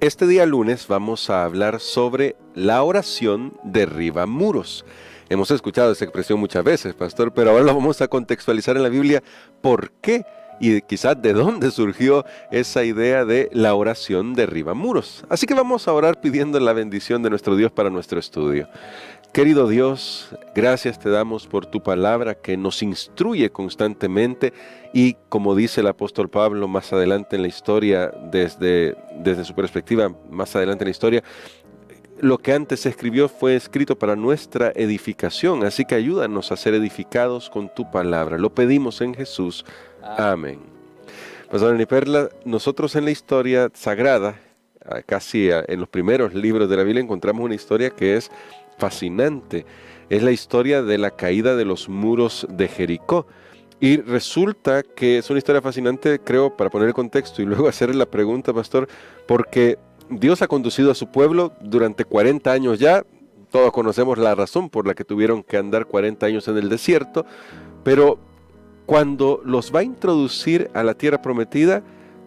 Este día lunes vamos a hablar sobre la oración derriba muros. Hemos escuchado esa expresión muchas veces, pastor, pero ahora lo vamos a contextualizar en la Biblia. ¿Por qué? Y quizás de dónde surgió esa idea de la oración derriba muros. Así que vamos a orar pidiendo la bendición de nuestro Dios para nuestro estudio. Querido Dios, gracias te damos por tu palabra que nos instruye constantemente y, como dice el apóstol Pablo más adelante en la historia, desde su perspectiva más adelante en la historia, lo que antes se escribió fue escrito para nuestra edificación, así que ayúdanos a ser edificados con tu palabra. Lo pedimos en Jesús. Amén. Pastor Perla, nosotros en la historia sagrada, casi en los primeros libros de la Biblia, encontramos una historia que es fascinante. Es la historia de la caída de los muros de Jericó. Y resulta que es una historia fascinante, creo, para poner el contexto y luego hacerle la pregunta, pastor, porque Dios ha conducido a su pueblo durante 40 años ya. Todos conocemos la razón por la que tuvieron que andar 40 años en el desierto, pero cuando los va a introducir a la tierra prometida,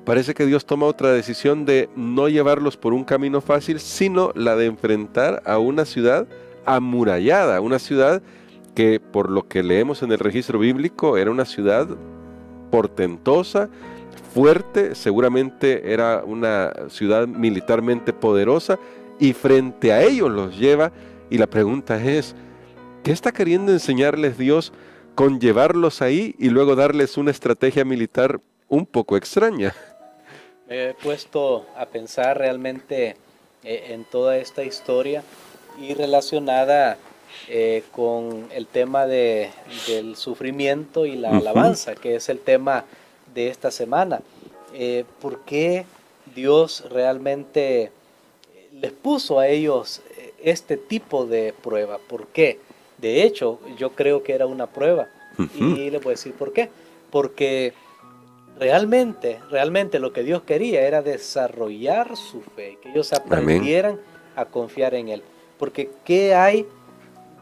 parece que Dios toma otra decisión de no llevarlos por un camino fácil, sino la de enfrentar a una ciudad amurallada, una ciudad que, por lo que leemos en el registro bíblico, era una ciudad portentosa, fuerte, seguramente era una ciudad militarmente poderosa, y frente a ellos los lleva, y la pregunta es, ¿qué está queriendo enseñarles Dios con llevarlos ahí y luego darles una estrategia militar un poco extraña? Me he puesto a pensar realmente en toda esta historia y relacionada con el tema del sufrimiento y la alabanza, que es el tema de esta semana. ¿Por qué Dios realmente les puso a ellos este tipo de prueba? ¿Por qué? De hecho, yo creo que era una prueba. Y les voy a decir por qué. Porque realmente lo que Dios quería era desarrollar su fe, que ellos aprendieran a confiar en Él. Porque ¿qué hay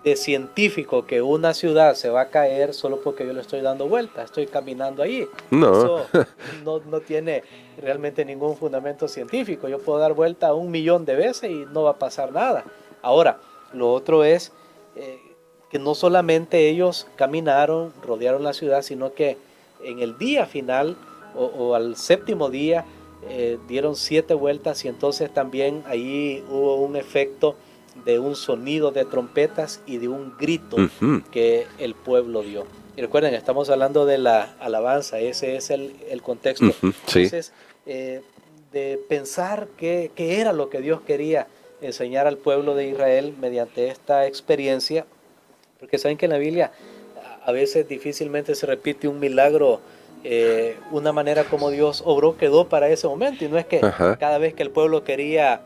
de científico que una ciudad se va a caer solo porque yo le estoy dando vueltas, estoy caminando ahí? No. Eso no tiene realmente ningún fundamento científico. Yo puedo dar vuelta 1.000.000 de veces y no va a pasar nada. Ahora, lo otro es que no solamente ellos caminaron, rodearon la ciudad, sino que en el día final o al séptimo día dieron 7 vueltas, y entonces también ahí hubo un efecto de un sonido de trompetas y de un grito que el pueblo dio. Y recuerden, estamos hablando de la alabanza, ese es el contexto. Entonces, de pensar qué era lo que Dios quería enseñar al pueblo de Israel mediante esta experiencia, porque saben que en la Biblia a veces difícilmente se repite un milagro, una manera como Dios obró quedó para ese momento, y no es que cada vez que el pueblo quería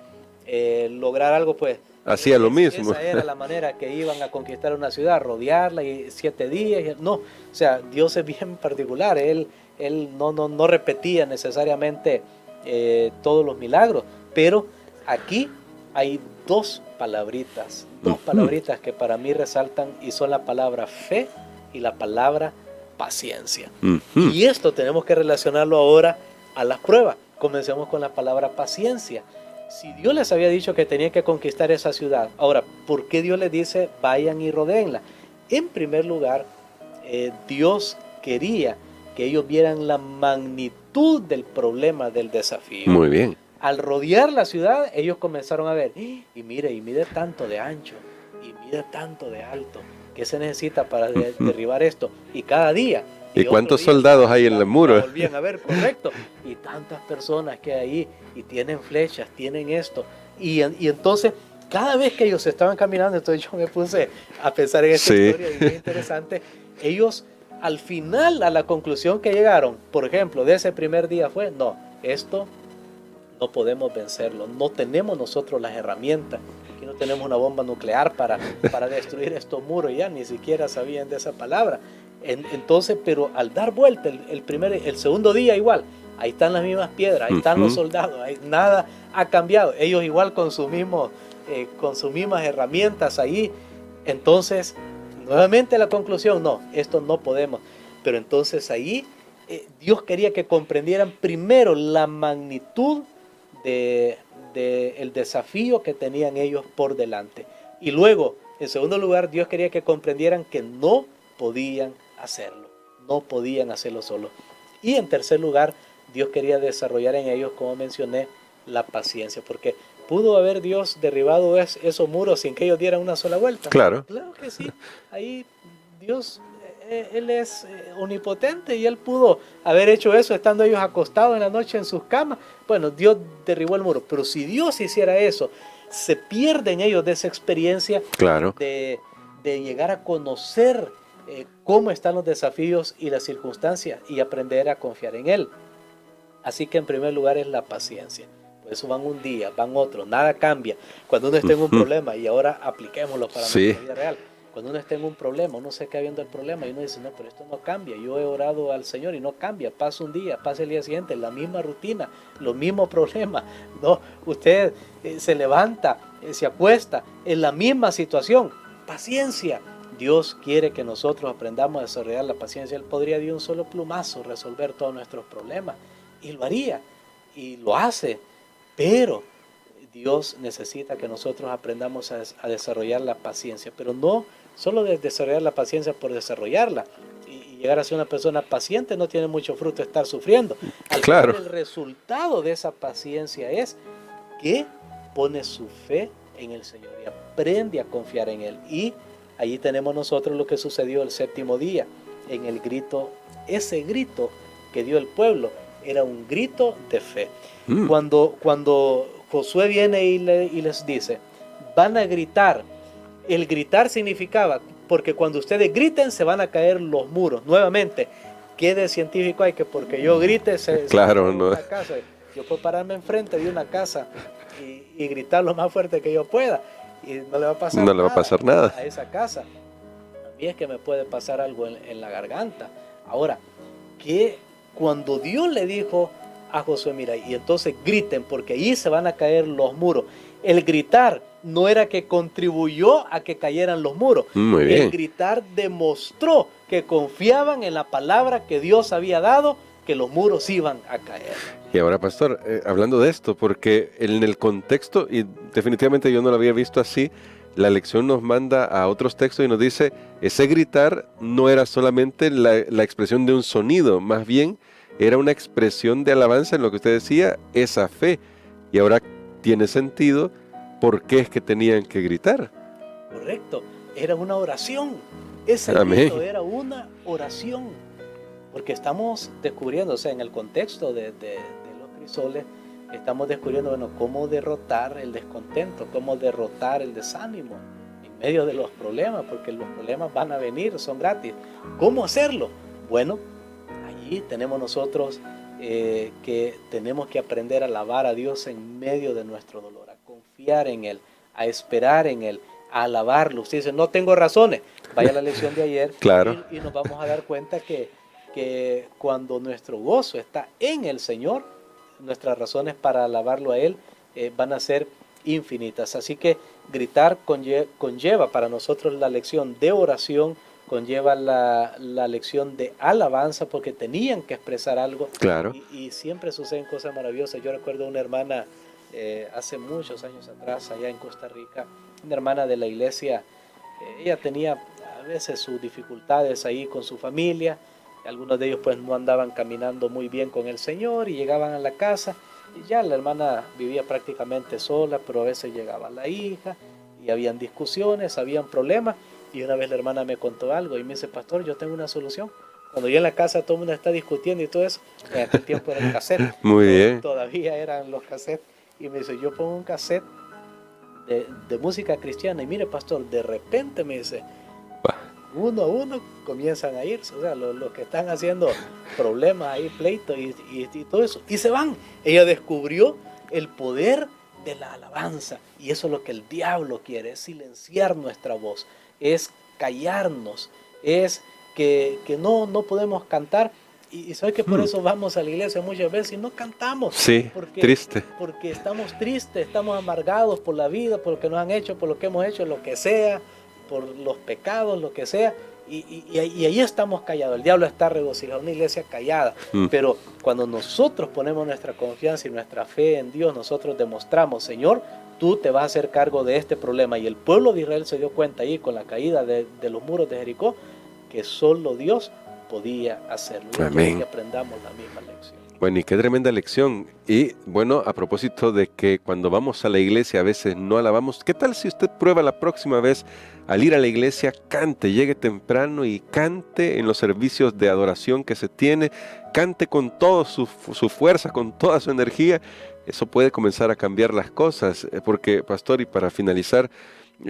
lograr algo, pues hacía lo mismo. Esa era la manera que iban a conquistar una ciudad, rodearla y 7 días. No, o sea, Dios es bien particular. Él no repetía necesariamente todos los milagros, pero aquí hay dos palabritas que para mí resaltan, y son la palabra fe y la palabra paciencia. Y esto tenemos que relacionarlo ahora a las pruebas. Comencemos con la palabra paciencia. Si Dios les había dicho que tenían que conquistar esa ciudad, ahora, ¿por qué Dios les dice vayan y rodéenla? En primer lugar, Dios quería que ellos vieran la magnitud del problema, del desafío. Muy bien. Al rodear la ciudad, ellos comenzaron a ver, y mide tanto de ancho, y mide tanto de alto, ¿qué se necesita para derribar esto? Y cada día. ¿Y cuántos soldados hay en el muro? Volvían a ver, correcto. Y tantas personas que hay ahí, y tienen flechas, tienen esto. Y entonces, cada vez que ellos estaban caminando, entonces yo me puse a pensar en esta historia, y muy interesante. Ellos, al final, a la conclusión que llegaron, por ejemplo, de ese primer día fue, no, esto no podemos vencerlo, no tenemos nosotros las herramientas. Aquí no tenemos una bomba nuclear para destruir estos muros, ya ni siquiera sabían de esa palabra. Entonces, pero al dar vuelta el segundo día igual, ahí están las mismas piedras, ahí están los soldados, nada ha cambiado, ellos igual con sus mismas herramientas ahí. Entonces, nuevamente la conclusión, no, esto no podemos. Pero entonces ahí Dios quería que comprendieran primero la magnitud de el desafío que tenían ellos por delante. Y luego, en segundo lugar, Dios quería que comprendieran que no podían hacerlo. No podían hacerlo solos. Y en tercer lugar, Dios quería desarrollar en ellos, como mencioné, la paciencia. Porque ¿pudo haber Dios derribado esos muros sin que ellos dieran una sola vuelta? Claro. Claro que sí. Ahí Dios, Él es omnipotente y Él pudo haber hecho eso estando ellos acostados en la noche en sus camas. Bueno, Dios derribó el muro. Pero si Dios hiciera eso, se pierden ellos de esa experiencia, Claro. de llegar a conocer cómo están los desafíos y las circunstancias y aprender a confiar en Él. Así que en primer lugar es la paciencia. Por eso van un día, van otro, nada cambia. Cuando uno está en un problema, y ahora apliquémoslo para nuestra vida real. Cuando uno está en un problema, uno se queda viendo el problema y uno dice, no, pero esto no cambia. Yo he orado al Señor y no cambia. Pasa un día, pasa el día siguiente, la misma rutina, los mismos problemas. No, usted se levanta, se acuesta, en la misma situación. Paciencia. Dios quiere que nosotros aprendamos a desarrollar la paciencia. Él podría de un solo plumazo resolver todos nuestros problemas. Y lo haría. Y lo hace. Pero Dios necesita que nosotros aprendamos a desarrollar la paciencia. Pero no solo de desarrollar la paciencia por desarrollarla. Y llegar a ser una persona paciente no tiene mucho fruto estar sufriendo. Al final, el resultado de esa paciencia es que pone su fe en el Señor y aprende a confiar en Él. Y allí tenemos nosotros lo que sucedió el séptimo día, en el grito, ese grito que dio el pueblo, era un grito de fe. Cuando Josué viene y les dice, van a gritar, el gritar significaba, porque cuando ustedes griten se van a caer los muros. Nuevamente, ¿qué de científico hay que porque yo grite se claro, no. Una casa? Yo puedo pararme enfrente de una casa y gritar lo más fuerte que yo pueda. Y no le va a pasar nada a esa casa. A mí es que me puede pasar algo en la garganta. Ahora, que cuando Dios le dijo a Josué, mira, y entonces griten porque ahí se van a caer los muros. El gritar no era que contribuyó a que cayeran los muros. Muy bien. El gritar demostró que confiaban en la palabra que Dios había dado, que los muros iban a caer. Y ahora, pastor, hablando de esto, porque en el contexto, y definitivamente yo no lo había visto así, la lección nos manda a otros textos y nos dice, ese gritar no era solamente la expresión de un sonido, más bien era una expresión de alabanza en lo que usted decía, esa fe. Y ahora tiene sentido por qué es que tenían que gritar. Correcto, era una oración. Ese grito era una oración. Porque estamos descubriendo, o sea, en el contexto de los crisoles, estamos descubriendo, bueno, cómo derrotar el descontento, cómo derrotar el desánimo en medio de los problemas, porque los problemas van a venir, son gratis. ¿Cómo hacerlo? Bueno, allí tenemos nosotros que tenemos que aprender a alabar a Dios en medio de nuestro dolor, a confiar en Él, a esperar en Él, a alabarlo. Usted dice, no tengo razones. Vaya a la lección de ayer claro. y nos vamos a dar cuenta que cuando nuestro gozo está en el Señor, nuestras razones para alabarlo a Él van a ser infinitas. Así que gritar conlleva para nosotros la lección de oración, conlleva la lección de alabanza, porque tenían que expresar algo. Claro. Y siempre suceden cosas maravillosas. Yo recuerdo una hermana hace muchos años atrás, allá en Costa Rica, una hermana de la iglesia. Ella tenía a veces sus dificultades ahí con su familia. Algunos de ellos pues no andaban caminando muy bien con el Señor y llegaban a la casa y ya la hermana vivía prácticamente sola, pero a veces llegaba la hija y habían discusiones, habían problemas. Y una vez la hermana me contó algo y me dice, pastor, yo tengo una solución. Cuando yo en la casa todo el mundo está discutiendo y todo eso, en aquel tiempo era el cassette. Muy bien. Todavía eran los cassettes. Y me dice, yo pongo un cassette de música cristiana y mire, pastor, de repente me dice, uno a uno comienzan a irse, o sea, los que están haciendo problemas ahí, pleitos y todo eso, y se van. Ella descubrió el poder de la alabanza, y eso es lo que el diablo quiere, es silenciar nuestra voz, es callarnos, es que no podemos cantar, y sabes que por eso vamos a la iglesia muchas veces y no cantamos. Sí, triste. Porque estamos tristes, estamos amargados por la vida, por lo que nos han hecho, por lo que hemos hecho, lo que sea, por los pecados, lo que sea, Y ahí estamos callados. El diablo está regocijado, una iglesia callada. Pero cuando nosotros ponemos nuestra confianza y nuestra fe en Dios, nosotros demostramos, Señor, tú te vas a hacer cargo de este problema. Y el pueblo de Israel se dio cuenta ahí con la caída de los muros de Jericó que solo Dios podía hacerlo. Amén. Que aprendamos la misma lección. Bueno, y qué tremenda lección. Y bueno, a propósito de que cuando vamos a la iglesia a veces no alabamos, ¿qué tal si usted prueba la próxima vez al ir a la iglesia, cante, llegue temprano y cante en los servicios de adoración que se tiene, cante con toda su fuerza, con toda su energía? Eso puede comenzar a cambiar las cosas, porque, pastor, y para finalizar,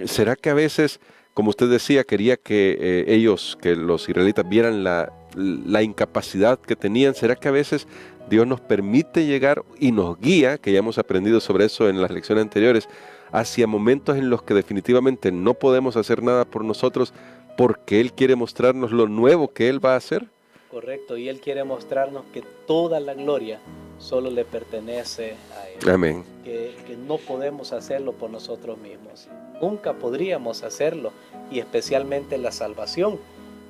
¿será que a veces, como usted decía, quería que que los israelitas vieran la incapacidad que tenían? ¿Será que a veces Dios nos permite llegar y nos guía, que ya hemos aprendido sobre eso en las lecciones anteriores, hacia momentos en los que definitivamente no podemos hacer nada por nosotros, porque Él quiere mostrarnos lo nuevo que Él va a hacer? Correcto, y Él quiere mostrarnos que toda la gloria solo le pertenece a Él. Amén. Que no podemos hacerlo por nosotros mismos. Nunca podríamos hacerlo, y especialmente la salvación,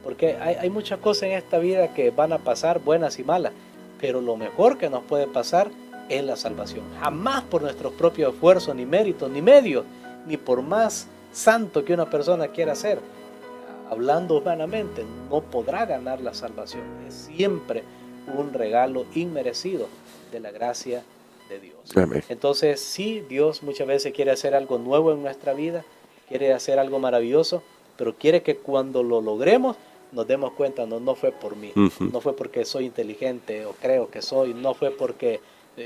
porque hay muchas cosas en esta vida que van a pasar, buenas y malas, pero lo mejor que nos puede pasar es la salvación. Jamás por nuestros propios esfuerzos, ni méritos, ni medios, ni por más santo que una persona quiera ser, hablando humanamente, no podrá ganar la salvación. Es siempre un regalo inmerecido de la gracia de Dios. Amén. Entonces, sí, Dios muchas veces quiere hacer algo nuevo en nuestra vida, quiere hacer algo maravilloso, pero quiere que cuando lo logremos nos demos cuenta, no fue por mí, no fue porque soy inteligente o creo que soy, no fue porque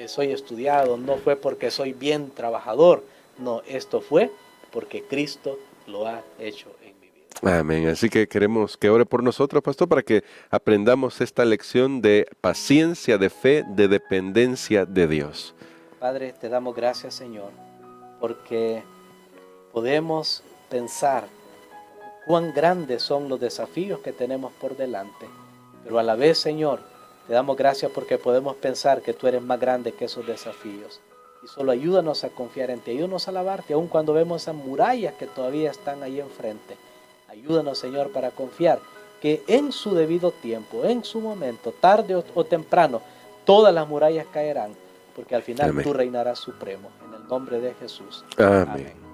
soy estudiado, no fue porque soy bien trabajador, no, esto fue porque Cristo lo ha hecho en mi vida. Amén. Así que queremos que ore por nosotros, pastor, para que aprendamos esta lección de paciencia, de fe, de dependencia de Dios. Padre, te damos gracias, Señor, porque podemos pensar cuán grandes son los desafíos que tenemos por delante, pero a la vez, Señor, te damos gracias porque podemos pensar que tú eres más grande que esos desafíos. Y solo ayúdanos a confiar en ti, ayúdanos a alabarte, aun cuando vemos esas murallas que todavía están ahí enfrente. Ayúdanos, Señor, para confiar que en su debido tiempo, en su momento, tarde o temprano, todas las murallas caerán, porque al final Amén. tú reinarás supremo. En el nombre de Jesús. Amén. Amén.